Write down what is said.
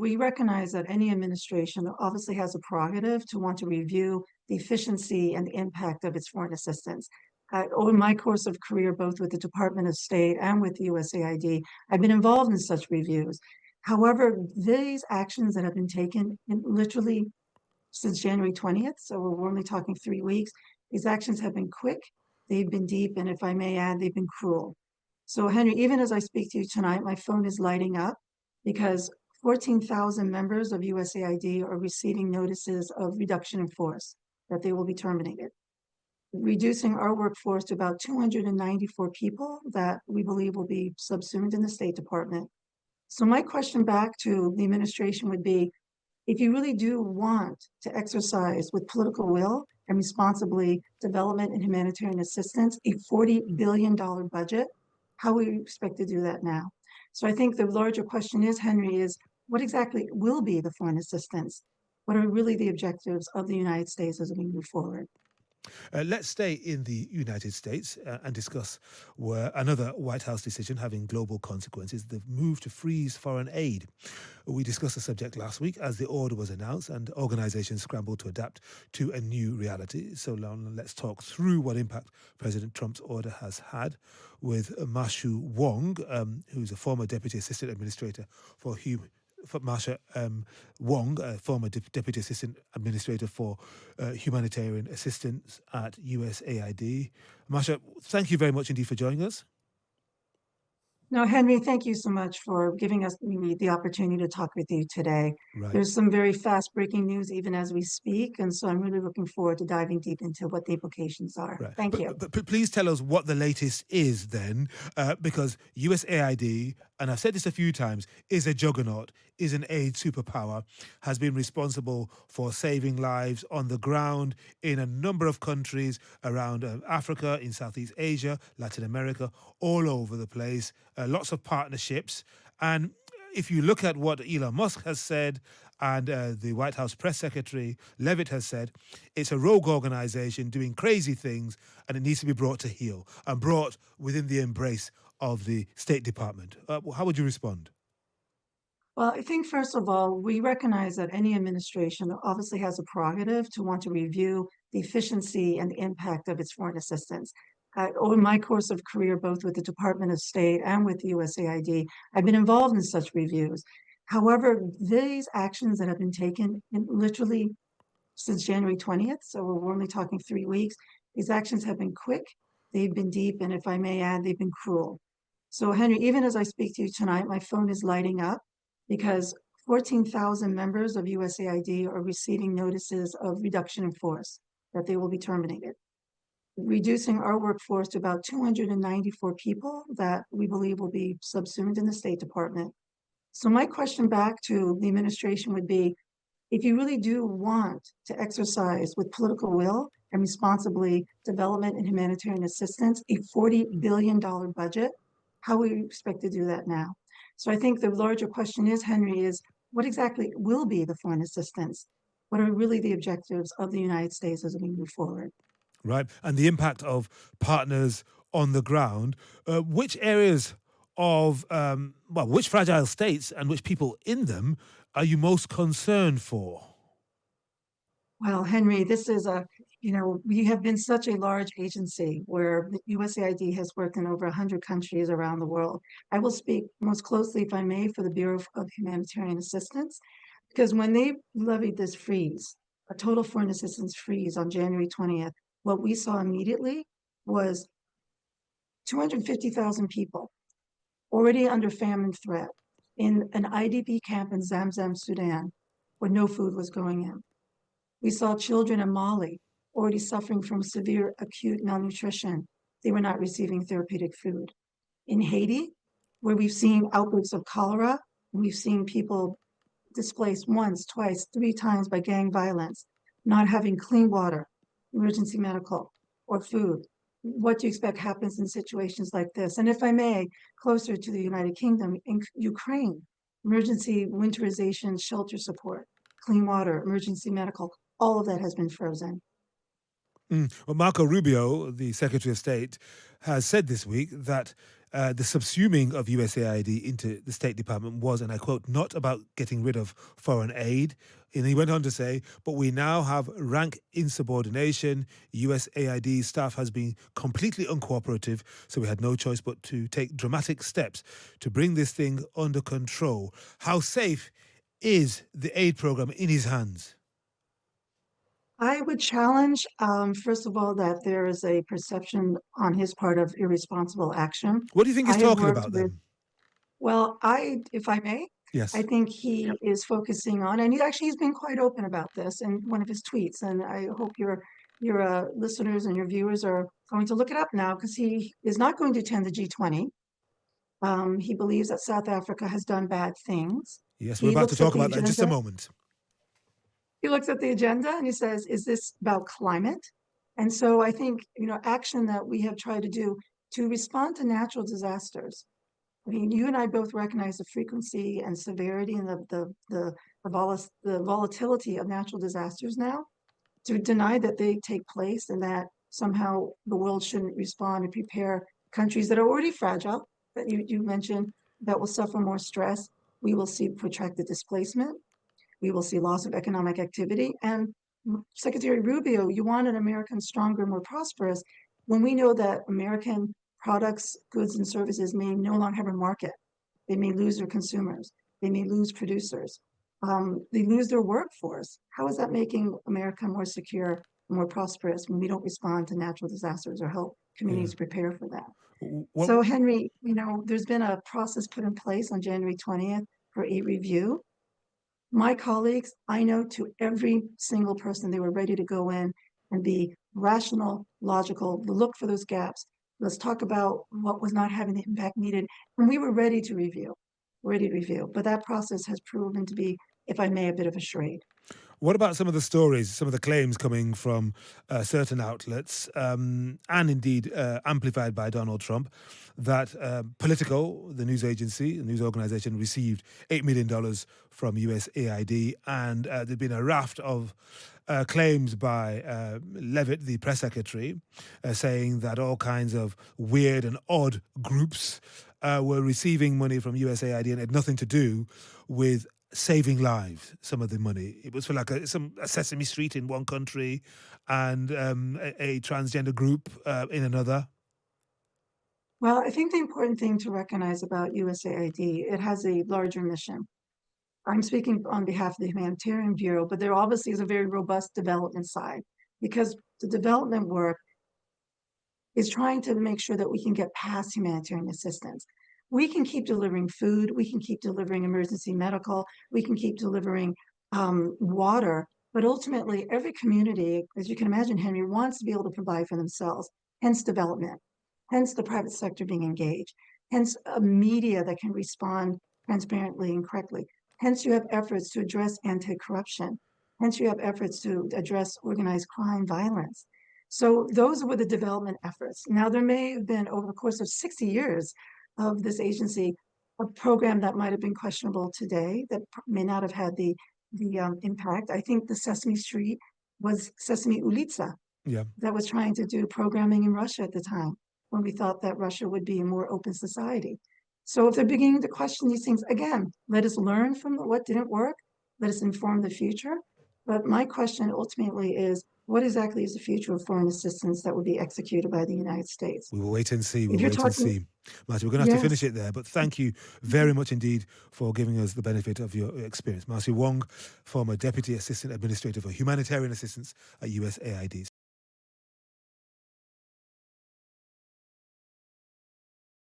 we recognize that any administration obviously has a prerogative to want to review the efficiency and the impact of its foreign assistance. Over my course of career, both with the Department of State and with the USAID, I've been involved in such reviews. However, these actions that have been taken literally since January 20th, so we're only talking 3 weeks, these actions have been quick, they've been deep, and if I may add, they've been cruel. So Henry, even as I speak to you tonight, my phone is lighting up because 14,000 members of USAID are receiving notices of reduction in force, that they will be terminated, reducing our workforce to about 294 people that we believe will be subsumed in the State Department. So my question back to the administration would be, if you really do want to exercise with political will and responsibly development and humanitarian assistance, a $40 billion budget, how will you expect to do that now? So I think the larger question is, Henry, is what exactly will be the foreign assistance? What are really the objectives of the United States as we move forward? Let's stay in the United States and discuss where another White House decision having global consequences, the move to freeze foreign aid. We discussed the subject last week as the order was announced and organizations scrambled to adapt to a new reality. So let's talk through what impact President Trump's order has had with Marcia Wong, who's a former Deputy Assistant Administrator for Marcia Wong, a former Deputy Assistant Administrator for Humanitarian Assistance at USAID. Marcia, thank you very much indeed for joining us. No, Henry, thank you so much for giving us the opportunity to talk with you today. Right. There's some very fast breaking news even as we speak, and so I'm really looking forward to diving deep into what the implications are. Right. Thank you. But please tell us what the latest is then, because USAID, and I've said this a few times, is a juggernaut, is an aid superpower, has been responsible for saving lives on the ground in a number of countries around Africa, in Southeast Asia, Latin America, all over the place, lots of partnerships. And if you look at what Elon Musk has said and the White House press secretary, Levitt, has said, it's a rogue organization doing crazy things and it needs to be brought to heel and brought within the embrace of the State Department. How would you respond? Well, I think, first of all, we recognize that any administration obviously has a prerogative to want to review the efficiency and the impact of its foreign assistance. Over my course of career, both with the Department of State and with the USAID, I've been involved in such reviews. However, these actions that have been taken literally since January 20th, so we're only talking 3 weeks, these actions have been quick, they've been deep, and if I may add, they've been cruel. So Henry, even as I speak to you tonight, my phone is lighting up because 14,000 members of USAID are receiving notices of reduction in force, that they will be terminated, reducing our workforce to about 294 people that we believe will be subsumed in the State Department. So my question back to the administration would be, if you really do want to exercise with political will and responsibly development and humanitarian assistance, a $40 billion budget, how will you expect to do that now? So I think the larger question is, Henry, is what exactly will be the foreign assistance? What are really the objectives of the United States as we move forward? Right. And the impact of partners on the ground. Which areas of, which fragile states and which people in them are you most concerned for? Well, Henry, this is we have been such a large agency where the USAID has worked in over 100 countries around the world. I will speak most closely, if I may, for the Bureau of Humanitarian Assistance, because when they levied this freeze, a total foreign assistance freeze on January 20th, what we saw immediately was 250,000 people already under famine threat in an IDP camp in Zamzam, Sudan, where no food was going in. We saw children in Mali already suffering from severe acute malnutrition. They were not receiving therapeutic food. In Haiti, where we've seen outbreaks of cholera, we've seen people displaced once, twice, 3 times by gang violence, not having clean water, emergency medical, or food. What do you expect happens in situations like this? And if I may, closer to the United Kingdom, in Ukraine, emergency winterization, shelter support, clean water, emergency medical, all of that has been frozen. Well, Marco Rubio, the Secretary of State, has said this week that the subsuming of USAID into the State Department was, and I quote, not about getting rid of foreign aid. And he went on to say, but we now have rank insubordination. USAID staff has been completely uncooperative, so we had no choice but to take dramatic steps to bring this thing under control. How safe is the aid program in his hands? I would challenge, first of all, that there is a perception on his part of irresponsible action. What do you think I he's have talking worked about with, then? well, if I may, I Yes. think he is focusing on, and he's been quite open about this in one of his tweets, and I hope your listeners and your viewers are going to look it up now because he is not going to attend the G20. He believes that South Africa has done bad things. Yes, we're He about to looks at talk the about that in just a agenda. moment. He looks at the agenda and he says, is this about climate? And so I think, action that we have tried to do to respond to natural disasters. I mean, you and I both recognize the frequency and severity and the volatility of natural disasters now. To deny that they take place and that somehow the world shouldn't respond and prepare countries that are already fragile, that you mentioned, that will suffer more stress. We will see protracted displacement. We will see loss of economic activity. And Secretary Rubio, you want an America stronger, more prosperous, when we know that American products, goods, and services may no longer have a market. They may lose their consumers. They may lose producers. They lose their workforce. How is that making America more secure, more prosperous when we don't respond to natural disasters or help Yeah. communities prepare for that? What? So, Henry, there's been a process put in place on January 20th for a review. My colleagues, I know to every single person, they were ready to go in and be rational, logical, look for those gaps. Let's talk about what was not having the impact needed. And we were ready to review. But that process has proven to be, if I may, a bit of a charade. What about some of the stories, some of the claims coming from certain outlets, and indeed amplified by Donald Trump, that Politico, the news agency, the news organization, received $8 million from USAID, and there'd been a raft of claims by Levitt, the press secretary, saying that all kinds of weird and odd groups were receiving money from USAID and had nothing to do with saving lives. Some of the money, it was for like a Sesame Street in one country, and a transgender group in another. Well, I think the important thing to recognize about USAID, it has a larger mission. I'm speaking on behalf of the Humanitarian Bureau, but there obviously is a very robust development side because the development work is trying to make sure that we can get past humanitarian assistance. We can keep delivering food, we can keep delivering emergency medical, we can keep delivering water, but ultimately every community, as you can imagine, Henry, wants to be able to provide for themselves, hence development, hence the private sector being engaged, hence a media that can respond transparently and correctly. Hence you have efforts to address anti-corruption. Hence you have efforts to address organized crime, violence. So those were the development efforts. Now, there may have been, over the course of 60 years of this agency, a program that might have been questionable today that may not have had the impact. I think the Sesame Street was Sesame Ulica Yeah. that was trying to do programming in Russia at the time when we thought that Russia would be a more open society. So if they're beginning to question these things, again, let us learn from what didn't work. Let us inform the future. But my question ultimately is, what exactly is the future of foreign assistance that would be executed by the United States? We will wait and see. If We'll you're wait and talking, see. Marcia, we're going to have to finish yes. it there. But thank you very much indeed for giving us the benefit of your experience. Marcia Wong, former Deputy Assistant Administrator for Humanitarian Assistance at USAID.